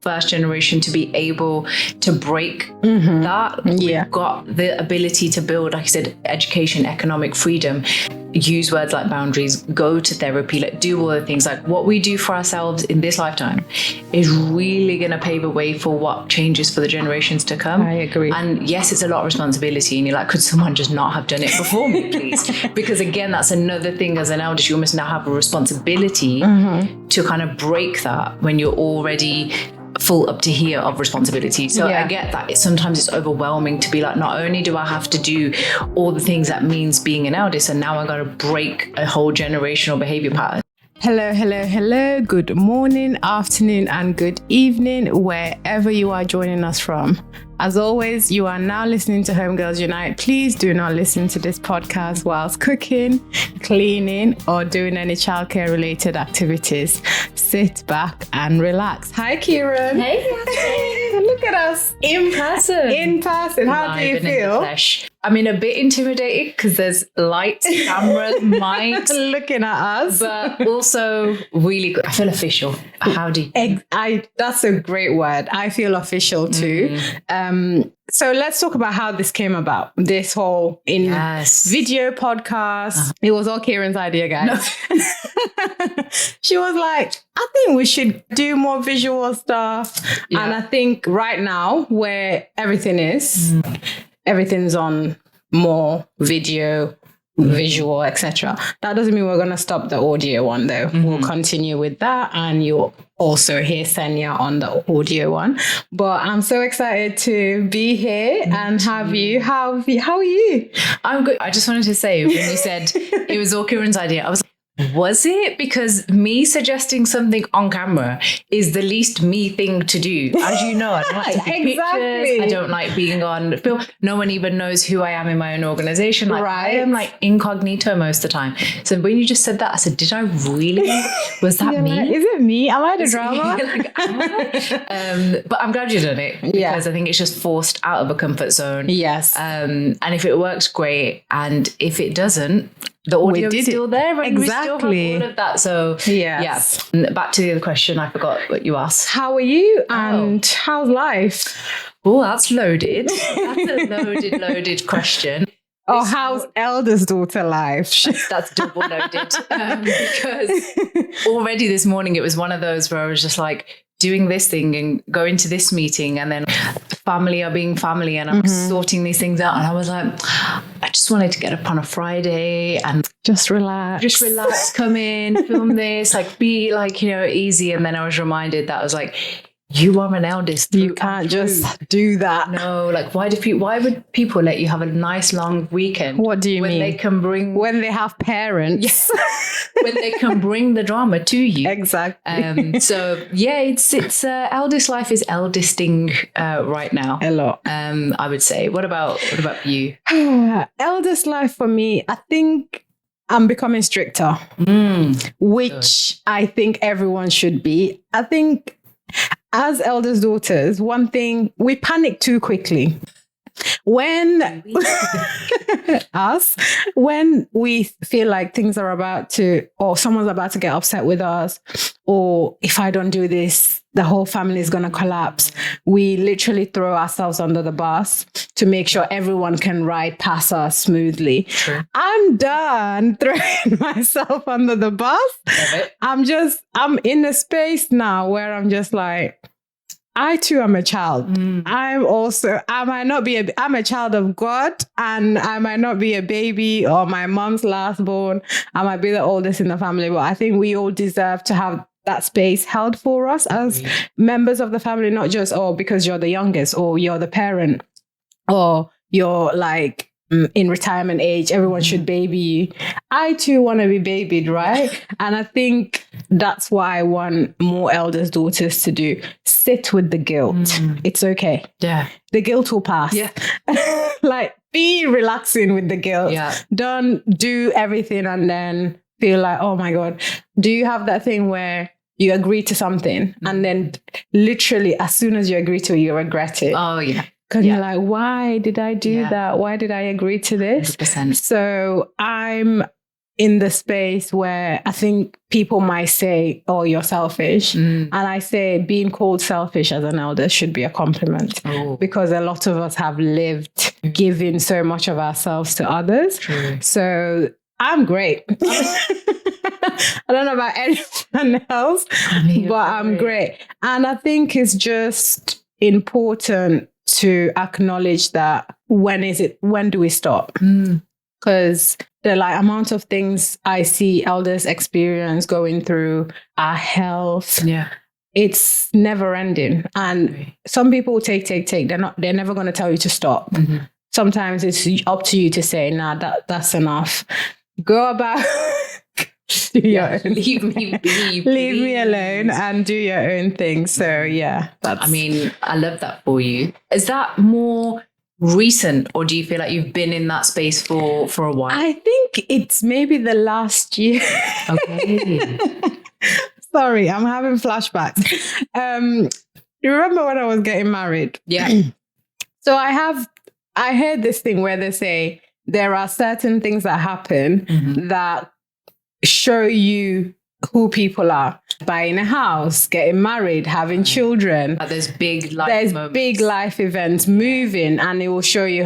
first generation to be able to break that. Yeah. We've got the ability to build, like I said, education, economic freedom, use words like boundaries, go to therapy, like do all the things. Like what we do for ourselves in this lifetime is really going to pave a way for what changes for the generations to come. I agree. And yes, it's a lot of responsibility. And you're like, could someone just not have done it before me, please? Because again, that's another thing as an eldest, you almost now have a responsibility to kind of break that when you're already full up to here of responsibility. So I get that sometimes it's overwhelming to be like, not only do I have to do all the things that means being an eldest, and now I got to break a whole generational behavior pattern. Hello. Good morning, afternoon, and good evening, wherever you are joining us from. As always, you are now listening to Homegirls Unite. Please do not listen to this podcast whilst cooking, cleaning, or doing any childcare related activities. Sit back and relax. Hi, Kieran. Hey, look at us in person. How do you feel? I mean, a bit intimidated because there's lights, cameras, mics looking at us, but also really good. I feel official. How do you? That's a great word. I feel official too. So let's talk about how this came about. This whole video podcast. It was all Kieran's idea, guys. No. She was like, I think we should do more visual stuff. Yeah. And I think right now where everything is, everything's on more video, visual, etc. That doesn't mean we're going to stop the audio one though. We'll continue with that, and you'll also hear Senya on the audio one. But I'm so excited to be here and have you. How are you? I'm good. I just wanted to say, when you said it was all Kieran's idea, I was like, was it? Because me suggesting something on camera is the least me thing to do. As you know, I don't like to take pictures. I don't like being on film. No one even knows who I am in my own organization. Like, I am like incognito most of the time. So when you just said that, I said, did I really? Was that me? Like, is it me? Am I the drama? But I'm glad you've done it because I think it's just forced out of a comfort zone. Yes. And if it works, great. And if it doesn't, the audio is still there. And we still have all of that. So back to the other question. I forgot what you asked. How are you and how's life? Oh, that's loaded. That's a loaded question. Oh, how's eldest daughter life? That's double loaded. Because already this morning it was one of those where I was just like doing this thing and going to this meeting, and then family are being family, and I'm sorting these things out. And I was like, I just wanted to get up on a Friday and just relax, come in, film this, like be like, easy. And then I was reminded that I was like, you are an eldest. You can't just do that. No, like why would people let you have a nice long weekend? What do you mean? When they have parents. Yes. When they can bring the drama to you. Exactly. So it's eldest life is eldesting right now. A lot. I would say. What about you? Eldest life for me, I think I'm becoming stricter, which I think everyone should be. I think as eldest daughters, one thing, we panic too quickly. When we feel like things are about to, or someone's about to get upset with us, or if I don't do this, the whole family is going to collapse. We literally throw ourselves under the bus to make sure everyone can ride past us smoothly. True. I'm done throwing myself under the bus. I'm in a space now where I'm just like, I too am a child. I'm a child of God, and I might not be a baby or my mom's last born. I might be the oldest in the family, but I think we all deserve to have that space held for us as members of the family, not just, because you're the youngest or you're the parent or you're like in retirement age, everyone should baby you. I too want to be babied, right? And I think that's what I want more eldest daughters to do. Sit with the guilt. It's okay. Yeah. The guilt will pass. Yeah. Like, be relaxing with the guilt. Yeah. Don't do everything and then feel like, oh my God. Do you have that thing where you agree to something and then literally as soon as you agree to it, you regret it? Oh, yeah. Because you're like, why did I do that? Why did I agree to this? 100%. So I'm in the space where I think people might say, oh, you're selfish. And I say being called selfish as an elder should be a compliment because a lot of us have lived giving so much of ourselves to others. True. So I'm great. I don't know about anyone else, but I'm great. And I think it's just important to acknowledge that when do we stop? Because the amount of things I see elders experience going through our health. Yeah. It's never ending. And some people take. They're never going to tell you to stop. Sometimes it's up to you to say, nah, that's enough. Go about do your own leave me alone and do your own thing. So I mean, I love that for you. Is that more recent, or do you feel like you've been in that space for a while? I think it's maybe the last year. Okay. Sorry, I'm having flashbacks. You remember when I was getting married? Yeah. So I heard this thing where they say there are certain things that happen that show you who people are. Buying a house, getting married, having children. There's big life moments. Big life events, moving, and it will show you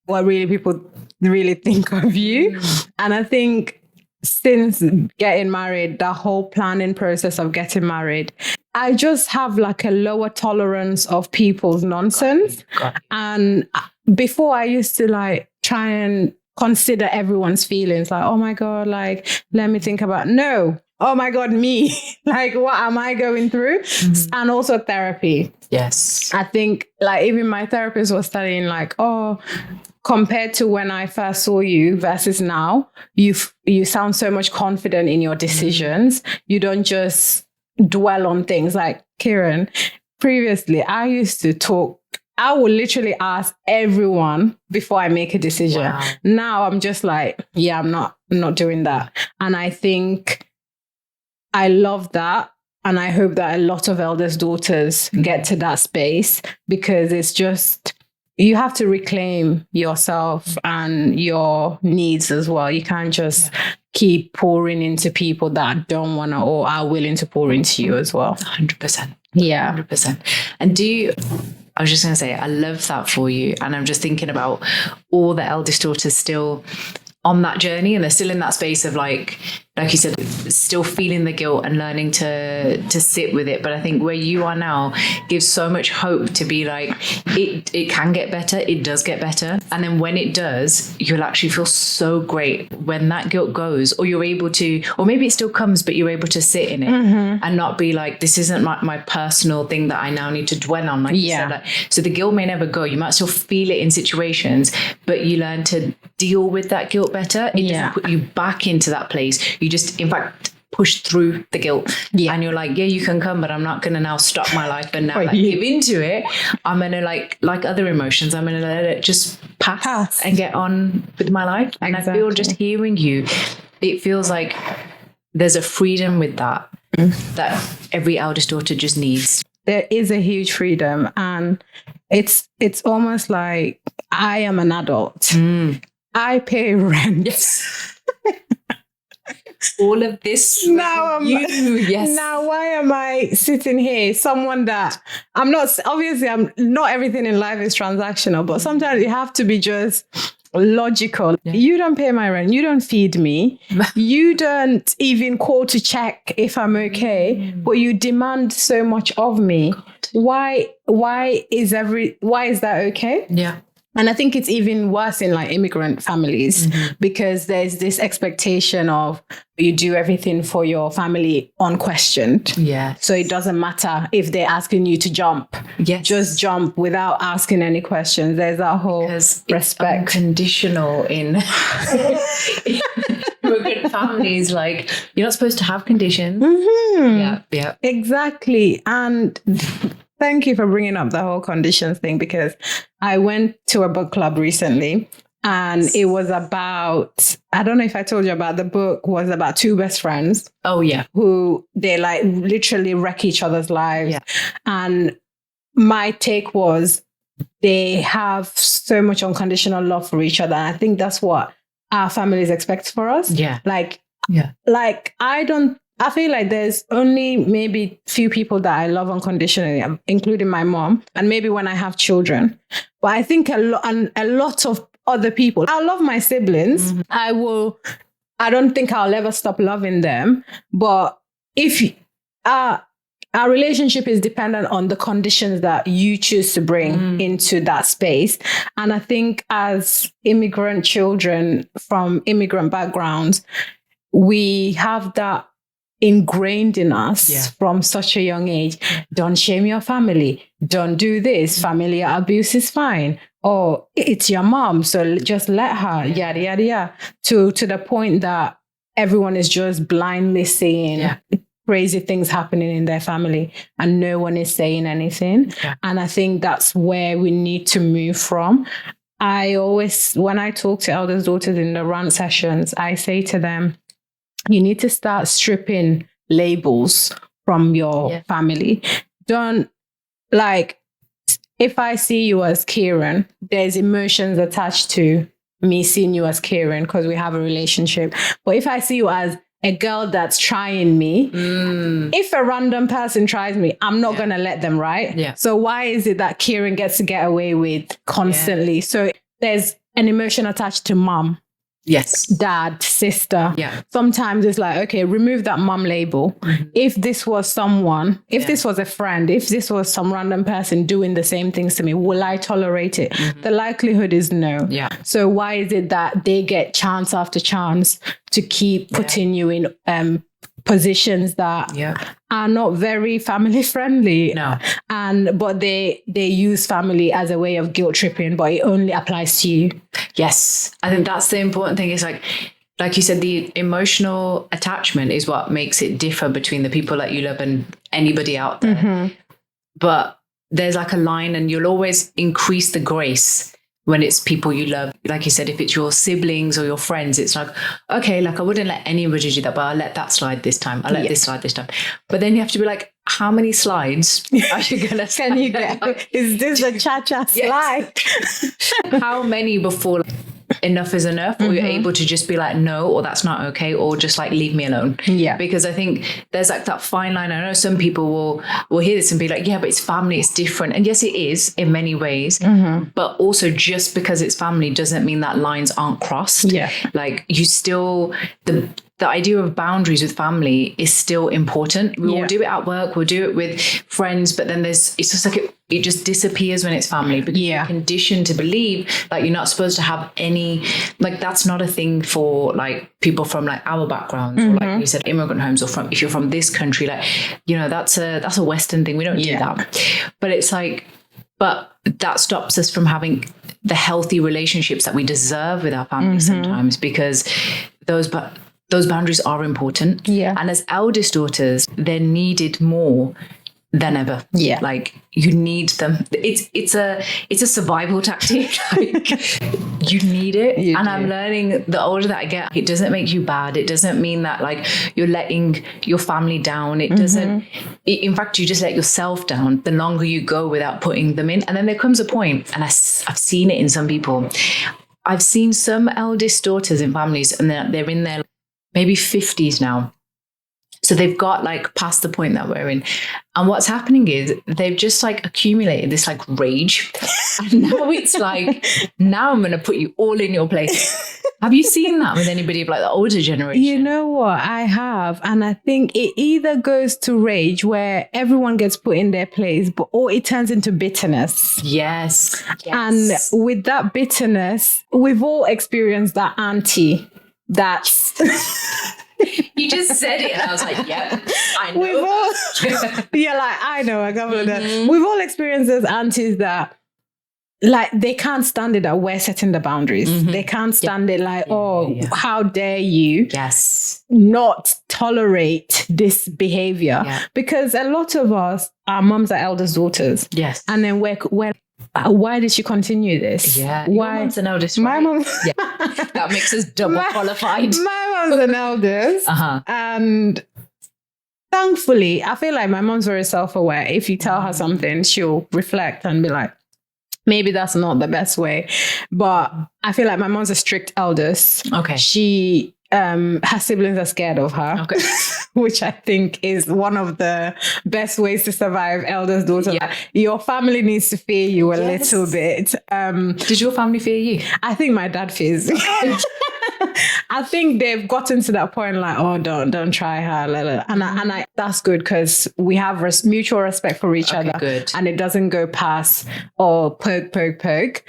what really people really think of you. And I think since getting married, the whole planning process of getting married, I just have a lower tolerance of people's nonsense. Got it. And before I used to try and consider everyone's feelings. Oh my God, let me think about, no. Oh my God, me. What am I going through? And also therapy. Yes. I think even my therapist was studying compared to when I first saw you versus now, you sound so much confident in your decisions. You don't just dwell on things. Kieran, previously I used to talk. I would literally ask everyone before I make a decision. Wow. Now I'm just I'm not doing that. And I think I love that. And I hope that a lot of elders' daughters get to that space, because it's just, you have to reclaim yourself and your needs as well. You can't just keep pouring into people that don't want to or are willing to pour into you as well. 100%. Yeah. 100%. And I was just going to say, I love that for you. And I'm just thinking about all the eldest daughters still on that journey, and they're still in that space of like you said, still feeling the guilt and learning to sit with it. But I think where you are now gives so much hope to be it can get better. It does get better. And then when it does, you'll actually feel so great when that guilt goes, or you're able to, or maybe it still comes, but you're able to sit in it and not be this isn't my personal thing that I now need to dwell on. You said, so the guilt may never go. You might still feel it in situations, but you learn to deal with that guilt better. It doesn't put you back into that place. You just, in fact, push through the guilt. And you're you can come, but I'm not going to now stop my life and now give into it. I'm going to like other emotions, I'm going to let it just pass and get on with my life. And I feel just hearing you, it feels like there's a freedom with that every eldest daughter just needs. There is a huge freedom, and it's almost like I am an adult. I pay rent. Yes. All of this now now why am I sitting here, someone that I'm not, obviously not everything in life is transactional, but sometimes you have to be just logical. You don't pay my rent, you don't feed me, you don't even call to check if I'm okay, but you demand so much of me. Why is that okay? And I think it's even worse in immigrant families, because there's this expectation of you do everything for your family unquestioned. So it doesn't matter if they're asking you to jump. Just jump without asking any questions. There's that whole respect. It's unconditional in immigrant families. You're not supposed to have conditions. Exactly. And thank you for bringing up the whole conditions thing, because I went to a book club recently, and it was about, I don't know if I told you about, the book was about two best friends. Who they literally wreck each other's lives. And my take was they have so much unconditional love for each other. And I think that's what our families expect for us. Yeah. Like I feel like there's only maybe few people that I love unconditionally, including my mom, and maybe when I have children. But I think a lot of other people, I love my siblings. I don't think I'll ever stop loving them. But if our relationship is dependent on the conditions that you choose to bring into that space. And I think as immigrant children from immigrant backgrounds, we have that ingrained in us from such a young age. Don't shame your family. Don't do this. Family abuse is fine. Or it's your mom, so just let her, yada, yada, yada. To the point that everyone is just blindly saying crazy things happening in their family and no one is saying anything. Yeah. And I think that's where we need to move from. I always, when I talk to eldest daughters in the run sessions, I say to them, you need to start stripping labels from your family. Don't, like, if I see you as Kieran, there's emotions attached to me seeing you as Kieran because we have a relationship. But if I see you as a girl that's trying me, if a random person tries me, I'm not going to let them, right? Yeah. So why is it that Kieran gets to get away with constantly? So there's an emotion attached to mom. Yes. Dad, sister. Yeah. Sometimes it's like, okay, remove that mom label. Mm-hmm. If this was someone, if this was a friend, if this was some random person doing the same things to me, will I tolerate it? Mm-hmm. The likelihood is no. Yeah. So why is it that they get chance after chance to keep putting you in positions that are not very family friendly? No. But they use family as a way of guilt tripping, but it only applies to you. Yes. I think that's the important thing. Is like you said, the emotional attachment is what makes it differ between the people that you love and anybody out there. Mm-hmm. But there's like a line, and you'll always increase the grace when it's people you love. Like you said, if it's your siblings or your friends, it's like, okay, like I wouldn't let anybody do that, but I'll let that slide this time. I'll let this slide this time. But then you have to be like, how many slides are you going to Can you get? Is this a cha-cha slide? How many before enough is enough, or you're able to just be like, no, or that's not okay, or just like leave me alone? Yeah. Because I think there's like that fine line. I know some people will hear this and be like, yeah, but it's family, it's different. And yes, it is in many ways. Mm-hmm. But also, just because it's family doesn't mean that lines aren't crossed. Yeah. Like you still, the idea of boundaries with family is still important. We will do it at work, we'll do it with friends, but then it's just like it just disappears when it's family, because you're conditioned to believe like you're not supposed to have any, like that's not a thing for like people from like our backgrounds, or like you said, immigrant homes, or if you're from this country, like, you know, that's a Western thing. We don't do that. But it's like, but that stops us from having the healthy relationships that we deserve with our family sometimes, because those boundaries are important. Yeah. And as eldest daughters, they're needed more than ever. Yeah. Like you need them. It's a survival tactic. Like you need it. And I'm learning, the older that I get, it doesn't make you bad. It doesn't mean that like you're letting your family down. It doesn't, in fact, you just let yourself down the longer you go without putting them in. And then there comes a point, and I've seen it in some people. I've seen some eldest daughters in families, and they're in their maybe 50s now. So they've got like past the point that we're in. And what's happening is they've just like accumulated this like rage. And now it's like, now I'm going to put you all in your place. Have you seen that with anybody of like the older generation? You know what? I have. And I think it either goes to rage where everyone gets put in their place, or it turns into bitterness. Yes. And with that bitterness, we've all experienced that auntie that's... You just said it and I was like, yep, I know. I know a couple of them. We've all experienced those aunties that like they can't stand it that we're setting the boundaries. They can't stand it like, how dare you not tolerate this behavior? Yeah. Because a lot of us, our moms are eldest daughters. Yes. And then we're why did she continue this? Yeah. Why? Your mom's an eldest, right? My mom. Yeah. That makes us double qualified. My mom's an eldest. And thankfully, I feel like my mom's very self-aware. If you tell her something, she'll reflect and be like, maybe that's not the best way, but I feel like my mom's a strict eldest. Okay. She, her siblings are scared of her. Okay. Which I think is one of the best ways to survive eldest daughter. Yeah. Your family needs to fear you a little bit. Did your family fear you? I think my dad fears me. I think they've gotten to that point like, oh, don't try her. And I that's good because we have mutual respect for each other. Good. And it doesn't go past or poke.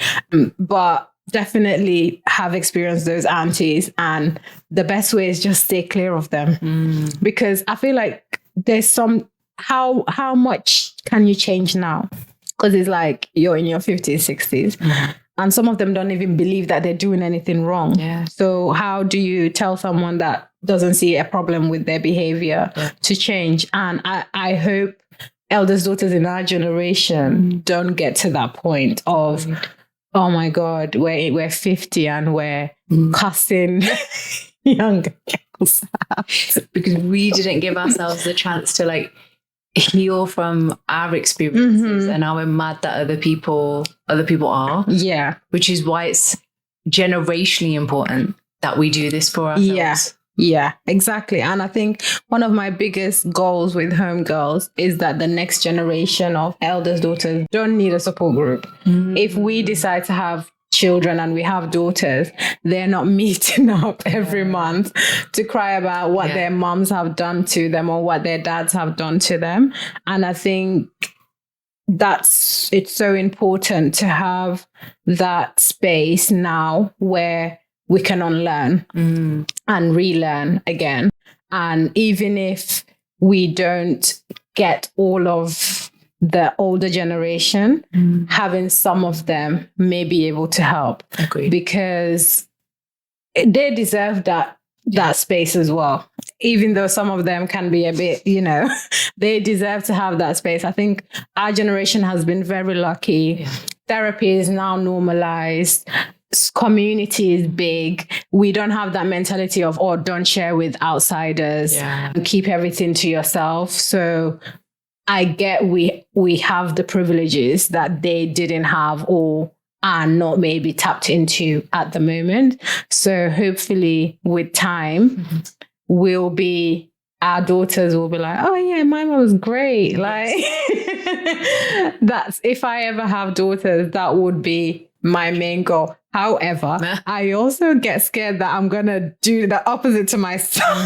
But definitely have experienced those aunties, and the best way is just stay clear of them. Because I feel like there's some, how much can you change now? Because it's like you're in your 50s, 60s. And some of them don't even believe that they're doing anything wrong. Yeah. So how do you tell someone that doesn't see a problem with their behavior to change? And I hope eldest daughters in our generation don't get to that point of, oh my God, we're 50 and we're cussing younger girls out. Because we didn't give ourselves the chance to like heal from our experiences, and now we're mad that other people are. Yeah. Which is why it's generationally important that we do this for ourselves. Yeah, exactly. And I think one of my biggest goals with Homegirls is that the next generation of eldest daughters don't need a support group. If we decide to have children and we have daughters, they're not meeting up every month to cry about what their moms have done to them or what their dads have done to them. And I think it's so important to have that space now where we can unlearn and relearn again. And even if we don't get all of the older generation, having some of them may be able to help. Agreed. Because they deserve that space as well. Even though some of them can be a bit, they deserve to have that space. I think our generation has been very lucky. Yeah. Therapy is now normalized. Community is big. We don't have that mentality of, oh, don't share with outsiders. Yeah. Keep everything to yourself. So I get we have the privileges that they didn't have or are not maybe tapped into at the moment. So hopefully with time, our daughters will be like, oh yeah, my mom was great. Like that's, if I ever have daughters, that would be my main goal. However, I also get scared that I'm going to do the opposite to myself.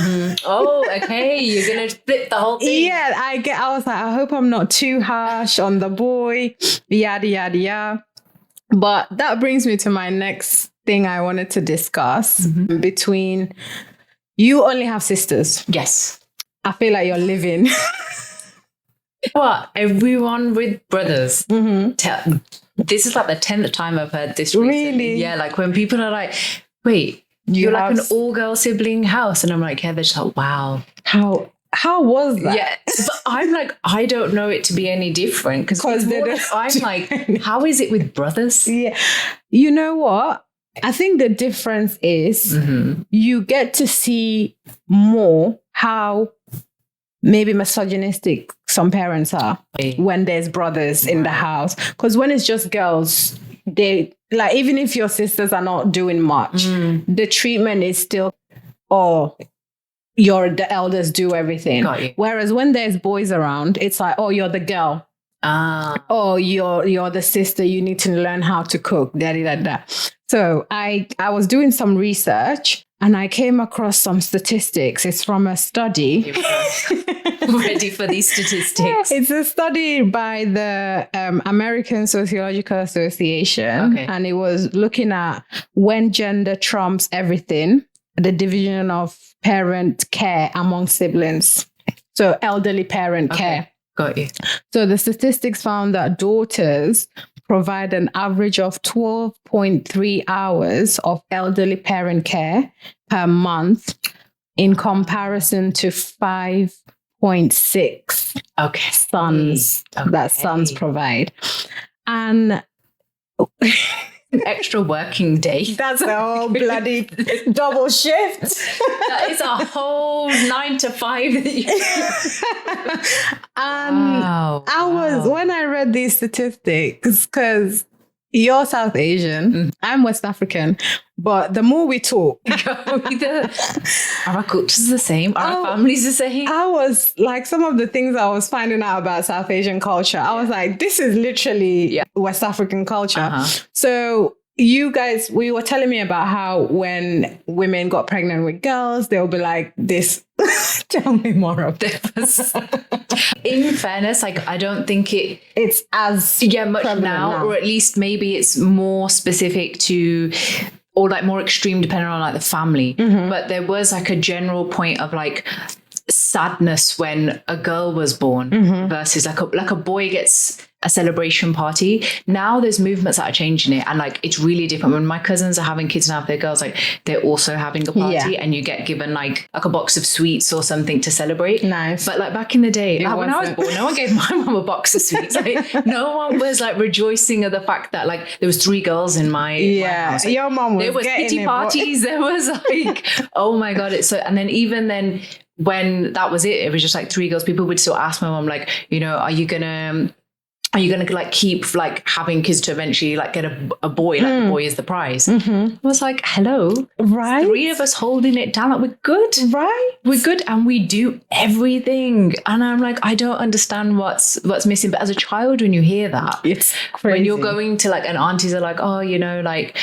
Oh, okay. You're going to flip the whole thing. Yeah, I was like, I hope I'm not too harsh on the boy, yada, yada, yada. But that brings me to my next thing I wanted to discuss. Between, you only have sisters. Yes. I feel like you're living. What? Everyone with brothers. This is like the 10th time I've heard this recently. Really? Yeah, like when people are like, wait, you're like an all-girl sibling house. And I'm like, yeah, they're just like, wow. How was that? Yeah, but I'm like, I don't know it to be any different. Because I'm like, how is it with brothers? Yeah. You know what? I think the difference is you get to see more how maybe misogynistic some parents are when there's brothers in the house. Because when it's just girls, they like, even if your sisters are not doing much, the treatment is still, oh, you're the eldest, do everything. Got you. Whereas when there's boys around, it's like, oh, you're the girl. Oh, you're the sister, you need to learn how to cook. Da. So I was doing some research and I came across some statistics. It's from a study. Ready for these statistics. It's a study by the American Sociological Association. Okay. And it was looking at when gender trumps everything, the division of parent care among siblings. So elderly parent care. Got you. So the statistics found that daughters provide an average of 12.3 hours of elderly parent care per month in comparison to 5.6 sons that sons provide. And extra working day. That's a whole bloody double shift. That is a whole 9 to 5. When I read these statistics, because you're South Asian, I'm West African, but the more we talk, our culture's the same, our family's the same. I was like, some of the things I was finding out about South Asian culture, I was like, this is literally West African culture. So you guys, we were telling me about how when women got pregnant with girls, they'll be like this. Tell me more of this. In fairness, like, I don't think it's as much now, or at least maybe it's more specific to, or like more extreme depending on like the family. But there was like a general point of like sadness when a girl was born versus like a boy gets a celebration party. Now there's movements that are changing it, and like it's really different. When my cousins are having kids now, their girls, like they're also having a party, and you get given like a box of sweets or something to celebrate. Nice. But like back in the day, like when I was born, no one gave my mum a box of sweets. Like no one was like rejoicing at the fact that like there was 3 girls in my house. Like, your mum was there was pity parties. There was like, oh my god, it's so. And then even then, when that was it was just like 3 girls. People would still ask my mum, like, you know, are you gonna like keep like having kids to eventually like get a boy, like the boy is the prize? I was like, hello, right? 3 of us holding it down, like we're good, right? We're good, and we do everything. And I'm like, I don't understand what's missing. But as a child, when you hear that, it's crazy. When you're going to like, and aunties are like, oh, you know, like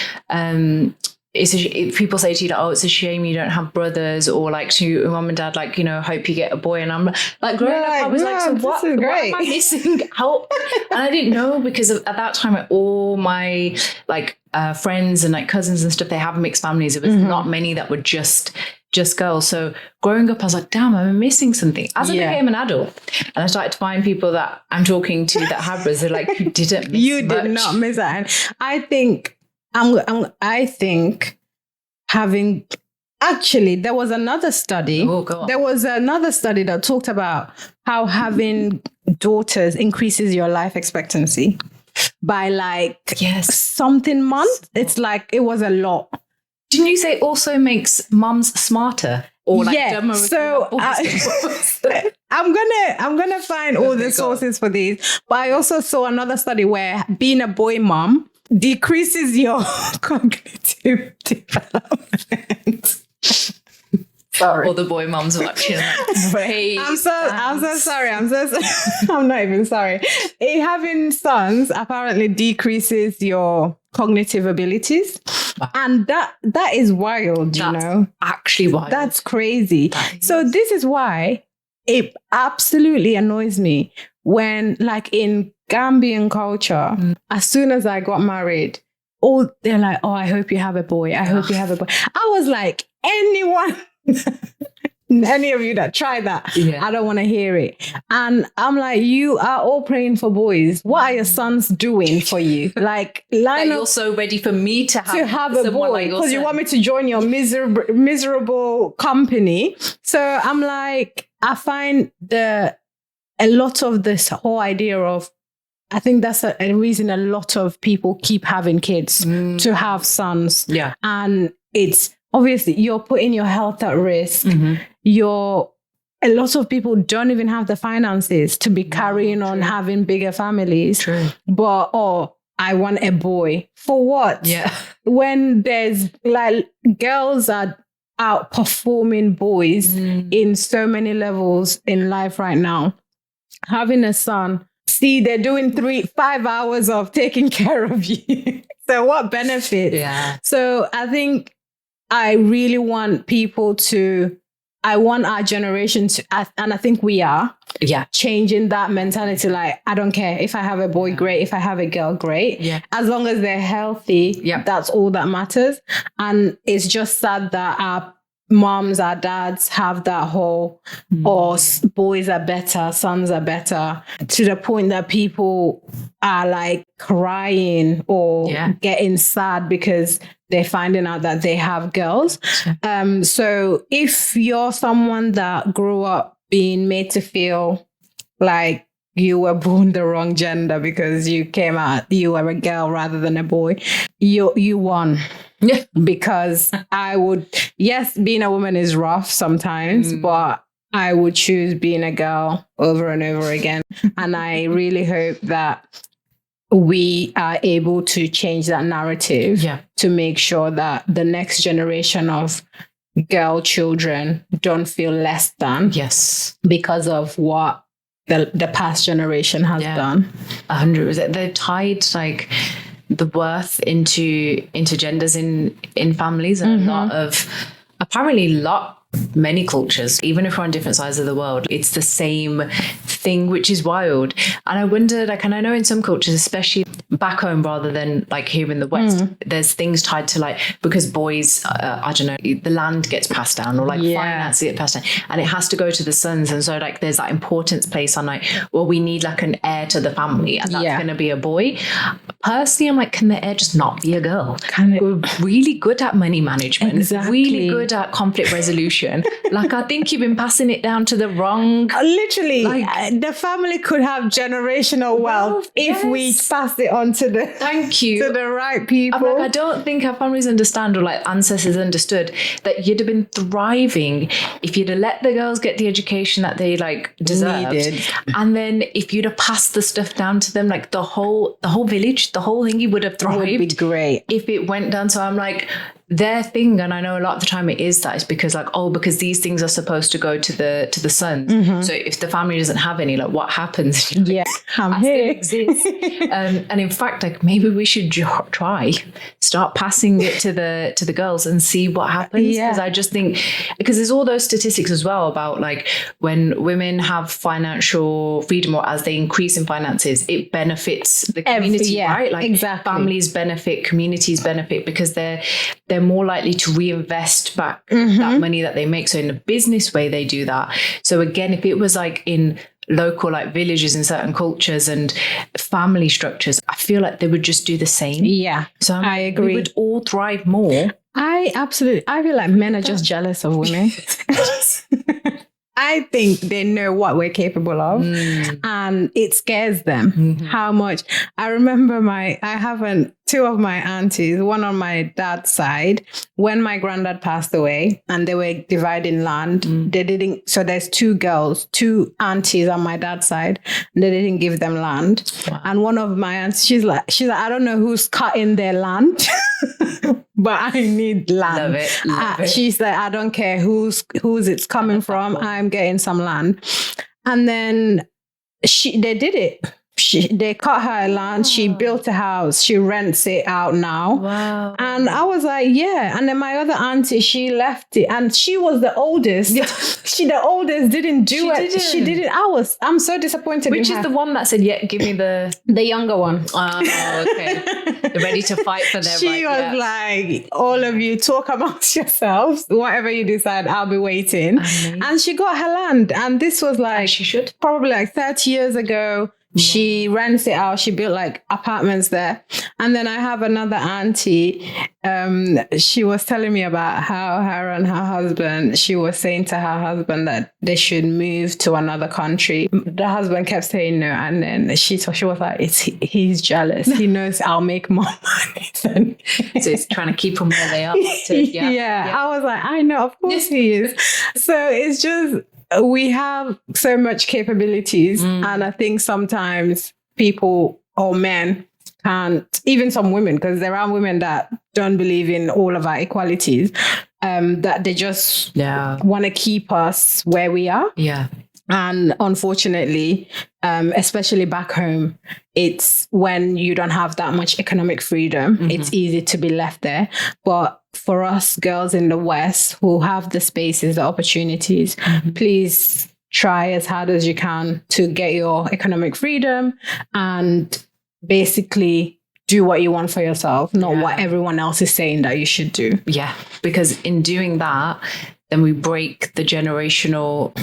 people say to you like, oh, it's a shame you don't have brothers, or like to your mum and dad, like, you know, hope you get a boy. And I'm like, growing up, I was like, so what am I missing out? And I didn't know, because at that time, like, all my like friends and like cousins and stuff, they have mixed families. There was not many that were just girls. So growing up, I was like, damn, I'm missing something. As I became an adult and I started to find people that I'm talking to that have brothers, they're like, you didn't miss you much. did not miss that. And I think I think having, actually, there was another study. Oh, go on. There was another study that talked about how having daughters increases your life expectancy by like something months. It's like, it was a lot. Didn't you say also makes mums smarter? Or like dumber? So I'm gonna find all the sources for these. But I also saw another study where being a boy mom decreases your cognitive development. Sorry. All the boy mums watching. Right. I'm so sorry. I'm not even sorry. Having sons apparently decreases your cognitive abilities. Wow. And that is wild, you know. Actually wild. That's crazy. So this is why it absolutely annoys me when, like, in Gambian culture, as soon as I got married, they're like, oh, I hope you have a boy. I hope you have a boy. I was like, anyone, any of you that try that, I don't want to hear it. And I'm like, you are all praying for boys. What are your sons doing for you? Like, you're so ready for me to have a boy because you want me to join your miserable company. So I'm like, I find a lot of this whole idea of, I think that's a reason a lot of people keep having kids, to have sons. Yeah. And it's obviously you're putting your health at risk. A lot of people don't even have the finances to be carrying on having bigger families. True. But, I want a boy. For what? Yeah. When there's like girls are outperforming boys in so many levels in life right now. Having a son, see, they're doing 5 hours of taking care of you. So what benefit? Yeah. So I think I really want I want our generation to, and I think we are, changing that mentality. Like, I don't care if I have a boy, great. If I have a girl, great. Yeah. As long as they're healthy, that's all that matters. And it's just sad that our moms, our dads have that whole, boys are better, sons are better, to the point that people are like crying or getting sad because they're finding out that they have girls. So if you're someone that grew up being made to feel like you were born the wrong gender because you came out, you were a girl rather than a boy, you won. Yeah. Because being a woman is rough sometimes, but I would choose being a girl over and over again. And I really hope that we are able to change that narrative Yeah. to make sure that the next generation of girl children don't feel less than Yes. because of what the past generation has done. 100%. They've tied like the worth into genders in families, and a lot of many cultures, even if we're on different sides of the world, it's the same thing, which is wild. And I wonder, like, and I know in some cultures, especially back home rather than like here in the West, there's things tied to like, because boys, I don't know, the land gets passed down, or like finance get passed down, and it has to go to the sons. And so like there's that importance placed on like, well, we need like an heir to the family, and that's going to be a boy. Personally, I'm like, can the heir just not be a girl? We're really good at money management, really good at conflict resolution. Like, I think you've been passing it down to the wrong. Literally, like, the family could have generational wealth if we passed it on to the to the right people. Like, I don't think our families understand, or like ancestors understood, that you'd have been thriving if you'd have let the girls get the education that they like deserved, and then if you'd have passed the stuff down to them, like the whole village, the whole thingy would have thrived. Would be great if it went down. So I'm like, their thing, and I know a lot of the time it is that, it's because like, because these things are supposed to go to the sons. So if the family doesn't have any, like, what happens? I'm here. Exist. And in fact, like, maybe we should start passing it to the girls and see what happens. Because I just think, because there's all those statistics as well about like when women have financial freedom, or as they increase in finances, it benefits the community, right? Like families benefit, communities benefit, because they're more likely to reinvest back that money that they make. So in a business way, they do that. So again, if it was like in local like villages in certain cultures and family structures, I feel like they would just do the same. Yeah. So I agree. We would all thrive more. I feel like men are just jealous of women. I think they know what we're capable of, and it scares them how much. I remember two of my aunties, one on my dad's side, when my granddad passed away and they were dividing land, they didn't, so there's two aunties on my dad's side, and they didn't give them land. Wow. And one of my aunts, she's like, I don't know who's cutting their land, but I need land. Love it. She's like, I don't care who's it's coming from. I'm getting some land. And then they did it. They cut her land. She built a house. She rents it out now. Wow. And I was like, yeah. And then my other auntie, she left it, and she was the oldest. The oldest didn't do it. She didn't. I'm so disappointed. Which is the one that said, yeah, give me the younger one. Oh, okay. They're ready to fight for their She was like, all of you talk amongst yourselves. Whatever you decide, I'll be waiting. Amazing. And she got her land. And this was like, she should probably like 30 years ago. She rents it out. She built like apartments there. And then I have another auntie. She was telling me about how her and her husband, she was saying to her husband that they should move to another country. The husband kept saying no. And then she was like, he's jealous. He knows I'll make more money than So it's trying to keep them where they are. Yeah. I was like, I know, of course he is. So it's just, we have so much capabilities, and I think sometimes people or men can't, even some women, because there are women that don't believe in all of our equalities, that they just want to keep us where we are. Yeah. And unfortunately, especially back home, it's when you don't have that much economic freedom, it's easy to be left there. But for us girls in the West who have the spaces, the opportunities, please try as hard as you can to get your economic freedom and basically do what you want for yourself, not what everyone else is saying that you should do. Yeah, because in doing that, then we break the generational, I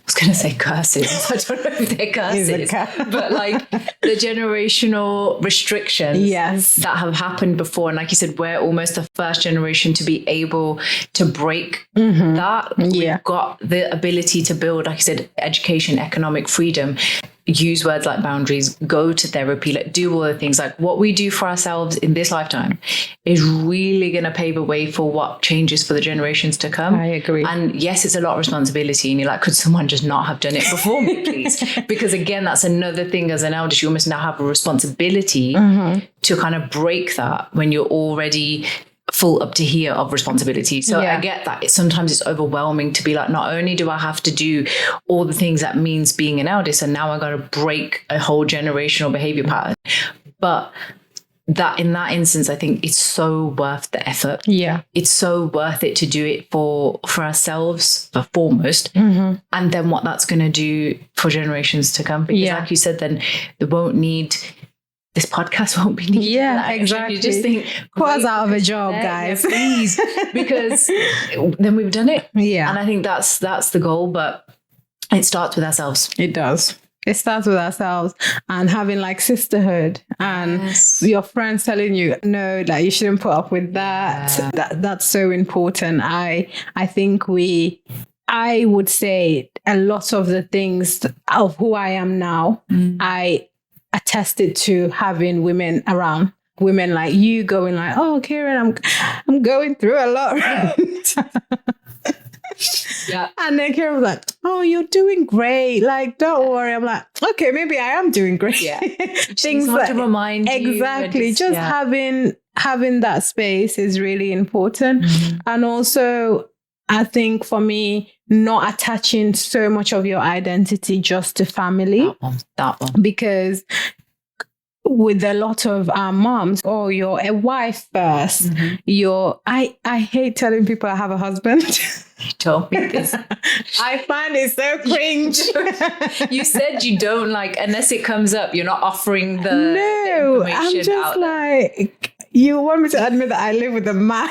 was going to say curses. I don't know if they're curses, but like the generational restrictions that have happened before. And like you said, we're almost the first generation to be able to break that. We've got the ability to build, like you said, education, economic freedom. use words like boundaries, go to therapy, like do all the things. Like what we do for ourselves in this lifetime is really going to pave a way for what changes for the generations to come. I agree. And yes, it's a lot of responsibility. And you're like, could someone just not have done it before me, please? Because again, that's another thing as an eldest, you almost now have a responsibility to kind of break that when you're already full up to here of responsibility. So I get that. Sometimes it's overwhelming to be like, not only do I have to do all the things that means being an eldest, and now I got to break a whole generational behavior pattern. But that in that instance, I think it's so worth the effort. Yeah. It's so worth it to do it for ourselves, for foremost. And then what that's going to do for generations to come. Because like you said, then they won't need... This podcast won't be needed. Yeah, exactly. You just think, put us out of a job, guys. Yeah, please, because then we've done it. Yeah. And I think that's the goal, but it starts with ourselves. It does. It starts with ourselves and having like sisterhood and your friends telling you, no, like you shouldn't put up with that. Yeah. That's so important. I think I would say a lot of the things of who I am now, I attested to having women around, women like you going like, oh, Kieran, I'm going through a lot. And then Kieran was like, oh, you're doing great. Like, don't worry. I'm like, okay, maybe I am doing great. Yeah. Things like to remind you. Exactly. Just having that space is really important. And also, I think for me, not attaching so much of your identity just to family. That one. Because with a lot of our moms, oh, you're a wife first. I hate telling people I have a husband. You told me this. I find it so cringe. You said you don't like, unless it comes up, you're not offering the information I'm just out like, you want me to admit that I live with a man?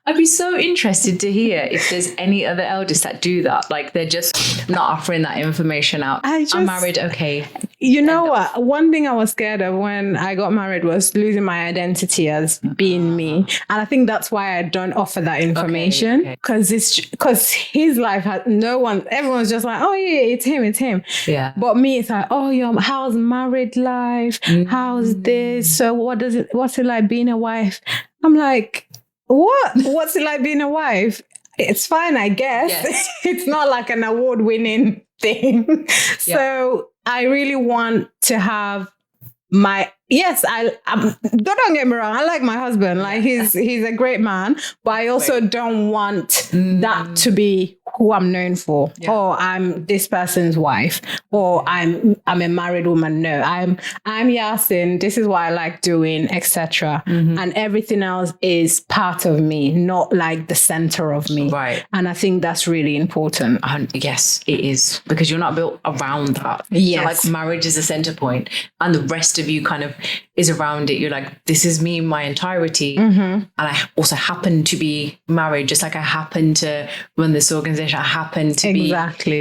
I'd be so interested to hear if there's any other elders that do that. Like they're just not offering that information out. I'm married, okay. You know what? One thing I was scared of when I got married was losing my identity as being me. And I think that's why I don't offer that information. Because because his life had everyone's just like, oh yeah, it's him. Yeah. But me, it's like, oh, how's married life? How's this? So what's it like being a wife? I'm like, what's it like being a wife? It's fine, I guess. Yes. It's not like an award-winning thing. So I really want to have don't get me wrong. I like my husband. Like he's a great man, but I also don't want that to be who I'm known for. Yeah. Or I'm this person's wife, or I'm a married woman. No, I'm Yasin. This is what I like doing, etc. And everything else is part of me, not like the center of me. Right. And I think that's really important. Yes, it is, because you're not built around that. Yes. So like marriage is the center point, and the rest of you kind of is around it. You're like, this is me in my entirety. And I also happen to be married, just like I happen to run this organization. I happen to be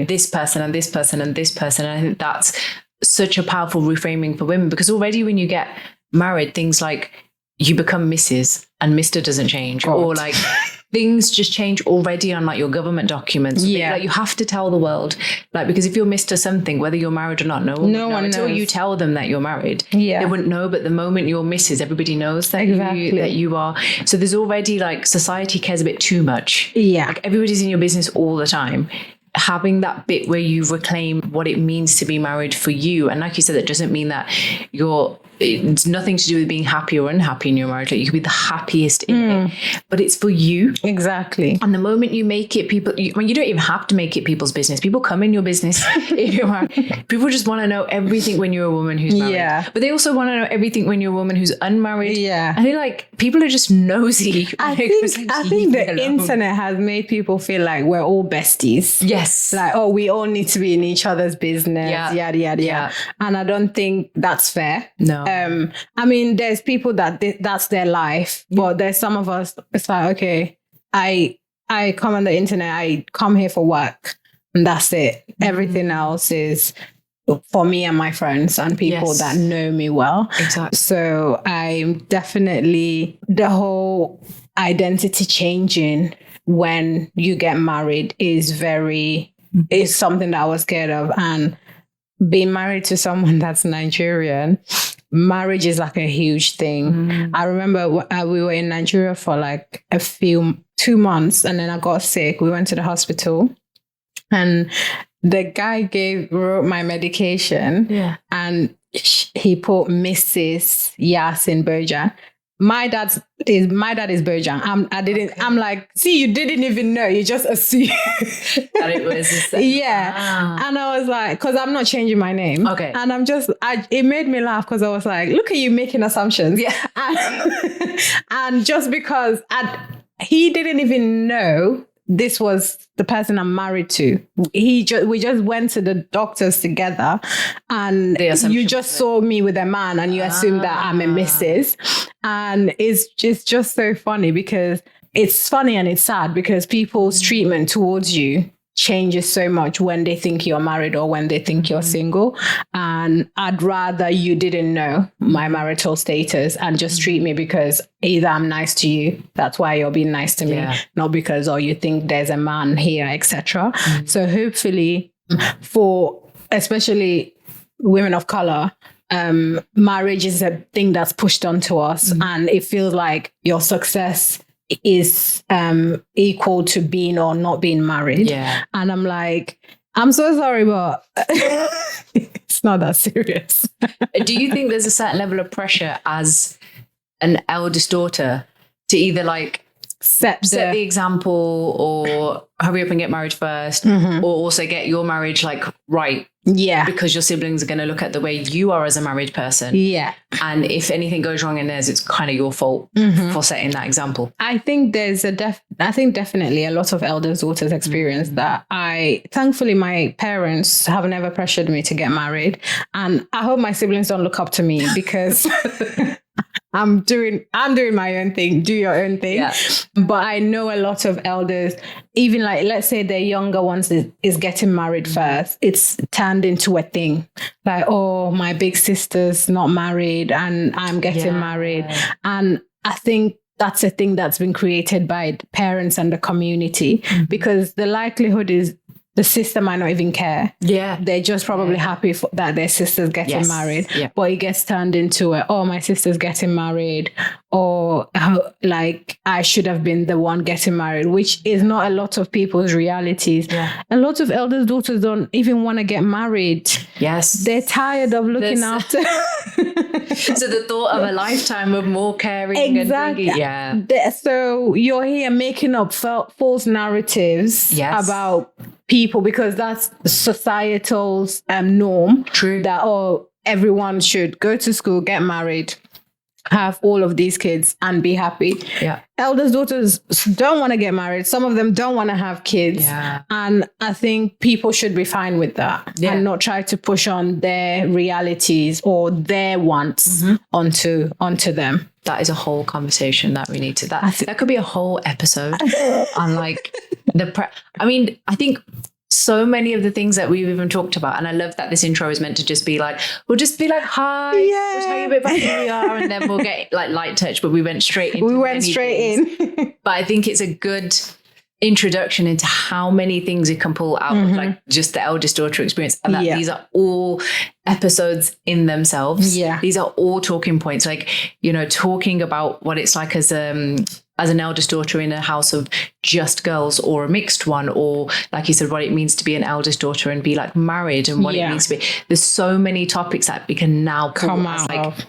this person and this person and this person. And I think that's such a powerful reframing for women, because already when you get married, things like you become Mrs. and Mr. doesn't change. God. Or like things just change already on like your government documents. Yeah. Like you have to tell the world, like, because if you're Mr. something, whether you're married or not, no one knows. Until you tell them that you're married, they wouldn't know. But the moment you're Mrs., everybody knows that you are. So there's already like society cares a bit too much. Yeah. Like everybody's in your business all the time. Having that bit where you reclaim what it means to be married for you. And like you said, that doesn't mean that it's nothing to do with being happy or unhappy in your marriage. Like you could be the happiest in it, but it's for you. Exactly. And the moment you make it you don't even have to make it people's business. People come in your business if you're married. People just want to know everything when you're a woman who's married. Yeah. But they also want to know everything when you're a woman who's unmarried. Yeah. I feel like people are just nosy. I think the internet has made people feel like we're all besties. Yes. Like, oh, we all need to be in each other's business. Yada, yada, yada. Yeah. And I don't think that's fair. No. I mean, there's people that's their life, but there's some of us, it's like, okay, I come on the internet, I come here for work, and that's it. Everything else is for me and my friends and people that know me well. Exactly. So I'm definitely, the whole identity changing when you get married is very is something that I was scared of. And being married to someone that's Nigerian, marriage is like a huge thing. I remember we were in Nigeria for like 2 months, and then I got sick. We went to the hospital, and the guy wrote my medication, and he put Mrs. Yasin Berjan. My dad is Berjan. I'm like, see, you didn't even know. You just assumed that it was. And I was like, because I'm not changing my name. Okay. And it made me laugh because I was like, look at you making assumptions. Yeah. And just because he didn't even know this was the person I'm married to. We just went to the doctors together, and you just saw me with a man and you assumed that I'm a Mrs. And it's just so funny, because it's funny and it's sad, because people's treatment towards you changes so much when they think you're married or when they think you're single. And I'd rather you didn't know my marital status and just treat me because either I'm nice to you, that's why you're being nice to me, not because, you think there's a man here, etc. So hopefully, for especially women of color, marriage is a thing that's pushed onto us, and it feels like your success is equal to being or not being married. And I'm like, I'm so sorry, but it's not that serious. Do you think there's a certain level of pressure as an eldest daughter to either like set the example, or hurry up and get married first, or also get your marriage like right? Because your siblings are going to look at the way you are as a married person. And if anything goes wrong in theirs, it's kind of your fault for setting that example. I think definitely a lot of eldest daughters experience that. Thankfully, my parents have never pressured me to get married. And I hope my siblings don't look up to me, because I'm doing my own thing. Do your own thing. But I know a lot of elders, even like, let's say their younger ones is getting married first. It's turned into a thing. Like, oh, my big sister's not married and I'm getting married. And I think that's a thing that's been created by parents and the community, because the likelihood is the sister might not even care. They're just probably happy that their sister's getting married. But it gets turned into my sister's getting married, or like I should have been the one getting married, which is not a lot of people's realities. A lot of eldest daughters don't even want to get married. They're tired of looking after. So the thought of a lifetime of more caring. Exactly. And so you're here making up false narratives about people, because that's societal's norm. That everyone should go to school, get married, have all of these kids and be happy. Eldest daughters don't want to get married. Some of them don't want to have kids. And I think people should be fine with that and not try to push on their realities or their wants onto them. That is a whole conversation that we need to, that could be a whole episode on like I think so many of the things that we've even talked about, and I love that this intro is meant to just be like, we'll just be like, hi, we'll tell you a bit about who we are, and then we'll get like light touch, but we went straight into in. But I think it's a good introduction into how many things you can pull out of like just the eldest daughter experience, and that these are all episodes in themselves. These are all talking points, like, talking about what it's like as an eldest daughter in a house of just girls, or a mixed one, or like you said, what it means to be an eldest daughter and be like married, and what it means to be. There's so many topics that we can now come out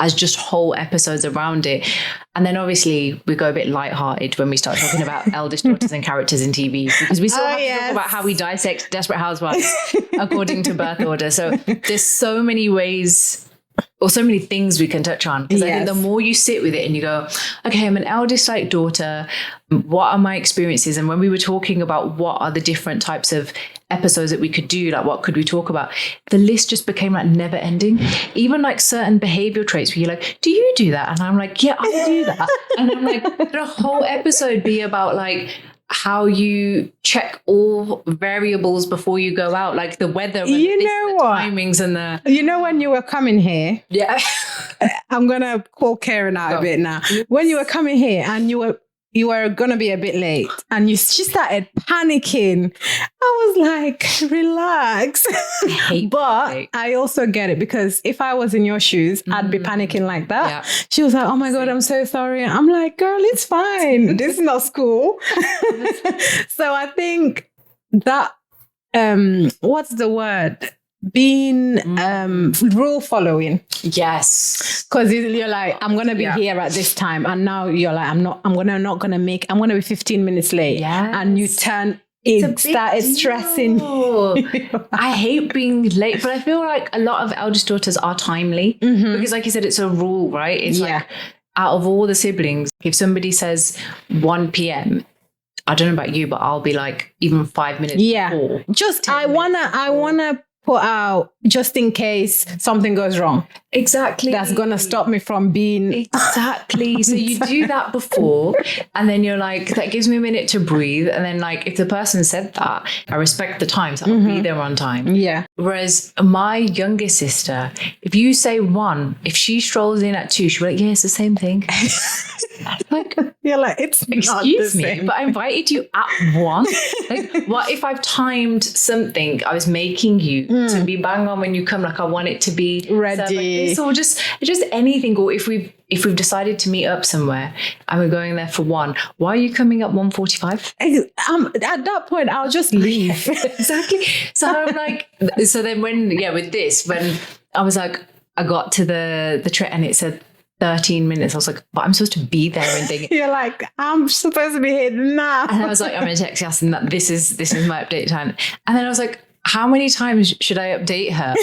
as just whole episodes around it. And then obviously we go a bit lighthearted when we start talking about eldest daughters and characters in TV, because we still have to talk about how we dissect Desperate Housewives according to birth order. So there's so many ways, or so many things we can touch on, because I think the more you sit with it and you go, okay, I'm an eldest daughter, what are my experiences? And when we were talking about what are the different types of episodes that we could do, like what could we talk about, the list just became like never ending. Even like certain behavioral traits where you're like, do you do that? And I'm like, yeah, I do that. And I'm like, the whole episode be about like how you check all variables before you go out, like the weather, and the timings, and the when you were coming here, I'm gonna call Karen out a bit now. When you were coming here and you were you were going to be a bit late and she started panicking. I was like, relax. But I also get it, because if I was in your shoes, I'd be panicking like that. Yeah. She was like, oh my God, I'm so sorry. I'm like, girl, it's fine. This is not school. So I think that, what's the word? Being rule following. Yes. Because you're like, I'm gonna be here at this time, and now you're like, I'm gonna be 15 minutes late. Yes. And you started stressing. I hate being late, but I feel like a lot of eldest daughters are timely, because like you said, it's a rule, right? It's like, out of all the siblings, if somebody says 1 p.m, I don't know about you, but I'll be like, even 5 minutes before. Just I wanna put out just in case something goes wrong. Exactly. That's gonna stop me from being exactly. So you do that before, and then you're like, that gives me a minute to breathe. And then like, if the person said that, I respect the time, so I'll be there on time. Yeah. Whereas my youngest sister, if you say 1, if she strolls in at 2, she'll be like, yeah, it's the same thing. Like, you're like, it's excuse me, same. But I invited you at 1. Like, what if I've timed something? I was making you to be bang on when you come. Like, I want it to be ready, like this, or just anything. Or if we've decided to meet up somewhere and we're going there for 1, why are you coming at 1:45? At that point, I'll just leave. Exactly. So I'm like, so then when I was like, I got to the train and it said 13 minutes. I was like, but I'm supposed to be there and thing. You're like, I'm supposed to be here now. And I was like, I'm going to text Yasin that this is my update time. And then I was like, how many times should I update her?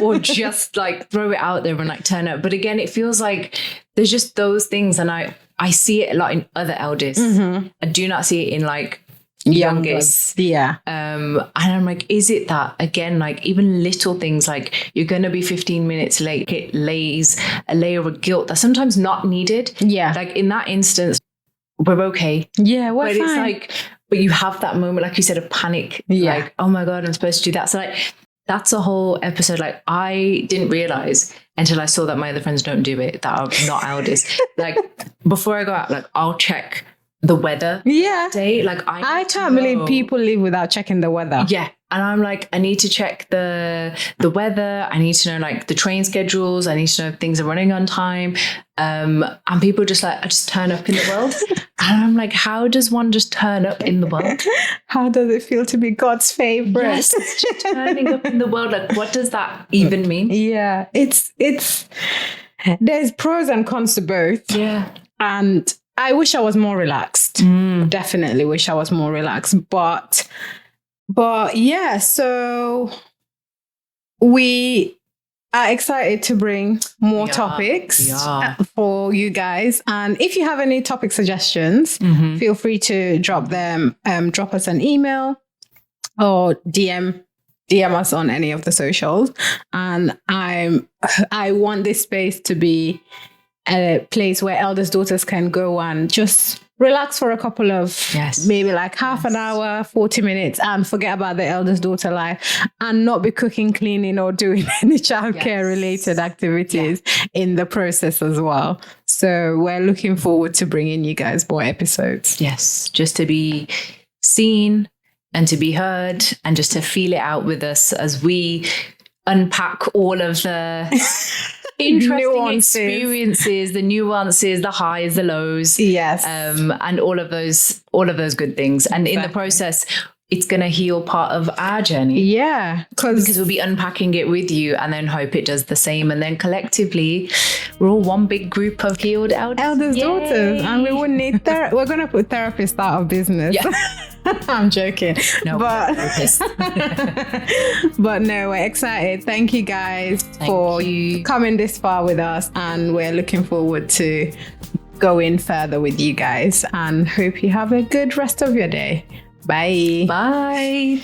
Or just like throw it out there and like turn up? But again, it feels like there's just those things. And I see it a lot in other eldest. I do not see it in like youngest. Yeah. And I'm like, is it that again, like even little things like you're going to be 15 minutes late, it lays a layer of guilt that's sometimes not needed. Yeah. Like in that instance, we're okay. Yeah, we're but fine. It's like, but you have that moment, like you said, of panic. Yeah. Like, oh my God, I'm supposed to do that. So like, that's a whole episode. Like I didn't realize until I saw that my other friends don't do it, that I'm not eldest. Like before I go out, like I'll check the weather. Yeah. Day. Like I can't believe people live without checking the weather. Yeah. And I'm like, I need to check the weather. I need to know like the train schedules. I need to know if things are running on time. And people just like, I just turn up in the world. And I'm like, how does one just turn up in the world? How does it feel to be God's favorite? Yes, just turning up in the world. Like, what does that even mean? Yeah. It's there's pros and cons to both. Yeah. And I wish I was more relaxed. Definitely wish I was more relaxed. But yeah, so we are excited to bring more topics for you guys. And if you have any topic suggestions, feel free to drop them, drop us an email or DM us on any of the socials. And I want this space to be a place where eldest daughters can go and just relax for a couple of maybe like half an hour, 40 minutes, and forget about the eldest daughter life and not be cooking, cleaning, or doing any childcare related activities in the process as well. So we're looking forward to bringing you guys more episodes. Yes, just to be seen and to be heard and just to feel it out with us as we unpack all of the interesting experiences, the nuances, the highs, the lows, and all of those good things. And in the process, it's going to heal part of our journey. Yeah, because we'll be unpacking it with you, and then hope it does the same. And then collectively, we're all one big group of healed eldest daughters, and we wouldn't need we're going to put therapists out of business. Yeah. I'm joking. No, but no, we're excited. Thank you guys for coming this far with us, and we're looking forward to going further with you guys, and hope you have a good rest of your day. Bye. Bye.